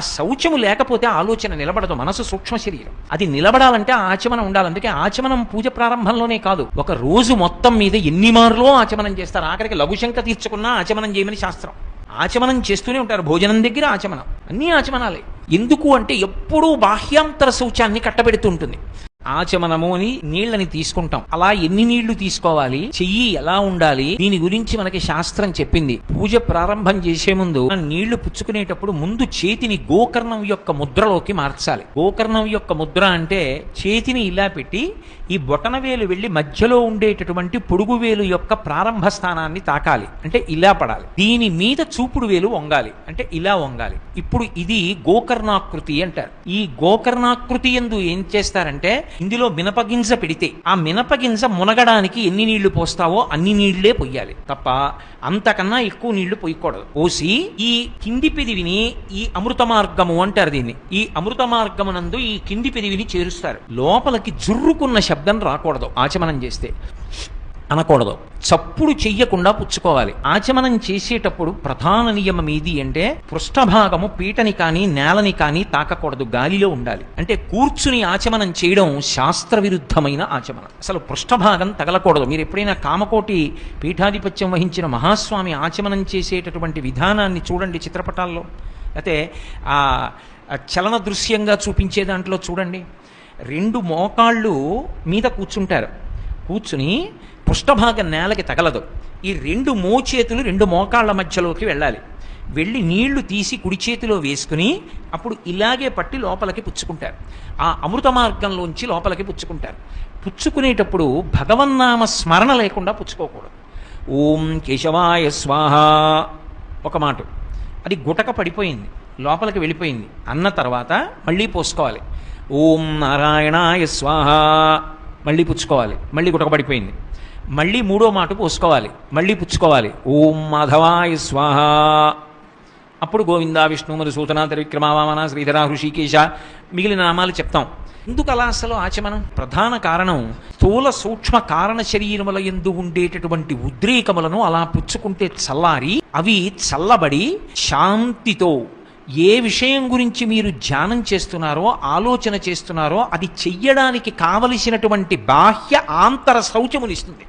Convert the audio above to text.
ఆ శౌచము లేకపోతే ఆలోచన నిలబడదు. మనసు సూక్ష్మ శరీరం, అది నిలబడాలంటే ఆచమనం ఉండాలి. అందుకే ఆచమనం పూజ ప్రారంభంలోనే కాదు, ఒక రోజు మొత్తం మీద ఎన్ని మార్లో ఆచమనం చేస్తారు. ఆఖరికి లఘుశంక తీర్చుకున్నా ఆచమనం చేయమని శాస్త్రం. ఆచమనం చేస్తూనే ఉంటారు. భోజనం దగ్గర ఆచమనం, అన్నీ ఆచమనాలే. ఎందుకు అంటే ఎప్పుడూ బాహ్యాంతర శౌచాన్ని కట్టబెడుతూ ఉంటుంది. ఆచమనము అని నీళ్ళని తీసుకుంటాం. అలా ఎన్ని నీళ్లు తీసుకోవాలి, చెయ్యి ఎలా ఉండాలి, దీని గురించి మనకి శాస్త్రం చెప్పింది. పూజ ప్రారంభం చేసే ముందు నీళ్లు పుచ్చుకునేటప్పుడు ముందు చేతిని గోకర్ణం యొక్క ముద్రలోకి మార్చాలి. గోకర్ణం యొక్క ముద్ర అంటే చేతిని ఇలా పెట్టి ఈ బొటనవేలు వెళ్లి మధ్యలో ఉండేటటువంటి పొడుగు వేలు యొక్క ప్రారంభ స్థానాన్ని తాకాలి, అంటే ఇలా పడాలి. దీని మీద చూపుడు వేలు వంగాలి, అంటే ఇలా వంగాలి. ఇప్పుడు ఇది గోకర్ణాకృతి అంటారు. ఈ గోకర్ణాకృతి యందు ఏం చేస్తారంటే, ఇందులో మినపగింజ పెడితే ఆ మినపగింజ మునగడానికి ఎన్ని నీళ్లు పోస్తావో అన్ని నీళ్లే పొయ్యాలి తప్ప అంతకన్నా ఎక్కువ నీళ్లు పోయకూడదు. పోసి ఈ కింది పెదివిని, ఈ అమృత మార్గము అంటారు దీన్ని, ఈ అమృత మార్గమునందు ఈ కింది పెదివిని చేరుస్తారు. లోపలికి జుర్రుకున్న శబ్దం రాకూడదు. ఆచమనం చేస్తే అనకూడదు. చప్పుడు చెయ్యకుండా పుచ్చుకోవాలి. ఆచమనం చేసేటప్పుడు ప్రధాన నియమం ఏది అంటే, పృష్ఠభాగము పీటని కానీ నేలని కానీ తాకకూడదు, గాలిలో ఉండాలి. అంటే కూర్చుని ఆచమనం చేయడం శాస్త్ర విరుద్ధమైన ఆచమనం. అసలు పృష్ఠభాగం తగలకూడదు. మీరు ఎప్పుడైనా కామకోటి పీఠాధిపత్యం వహించిన మహాస్వామి ఆచమనం చేసేటటువంటి విధానాన్ని చూడండి చిత్రపటాల్లో, అయితే ఆ చలన దృశ్యంగా చూపించే దాంట్లో చూడండి. 2 మోకాళ్ళు మీద కూర్చుంటారు. కూర్చుని పృష్ఠభాగం నేలకి తగలదు. ఈ 2 మోచేతులు 2 మోకాళ్ళ మధ్యలోకి వెళ్ళాలి. వెళ్ళి నీళ్లు తీసి కుడి చేతిలో వేసుకుని అప్పుడు ఇలాగే పట్టి లోపలికి పుచ్చుకుంటారు. ఆ అమృత మార్గంలోంచి లోపలికి పుచ్చుకుంటారు. పుచ్చుకునేటప్పుడు భగవన్నామ స్మరణ లేకుండా పుచ్చుకోకూడదు. ఓం కేశవాయ స్వాహ ఒక మాట, అది గుటక పడిపోయింది, లోపలికి వెళ్ళిపోయింది అన్న తర్వాత మళ్ళీ పోసుకోవాలి. ఓం నారాయణాయ స్వాహ మళ్ళీ పుచ్చుకోవాలి, మళ్ళీ గుటక పడిపోయింది. మళ్ళీ 3వ మాట పోసుకోవాలి, మళ్ళీ పుచ్చుకోవాలి. ఓం మాధవాయ స్వాహ, అప్పుడు గోవిందా విష్ణు మధుసూదన త్రివిక్రమ వామన శ్రీధర హృషికేశ మిగిలిన నామాలు చెప్తాం. ఎందుకు అలా అసలు ఆచమనం? ప్రధాన కారణం స్థూల సూక్ష్మ కారణ శరీరముల యందు ఉండేటటువంటి ఉద్రేకములను అలా పుచ్చుకుంటే చల్లారి అవి చల్లబడి శాంతితో ఏ విషయం గురించి మీరు ధ్యానం చేస్తున్నారో, ఆలోచన చేస్తున్నారో అది చెయ్యడానికి కావలసినటువంటి బాహ్య ఆంతర శౌచమునిస్తుంది.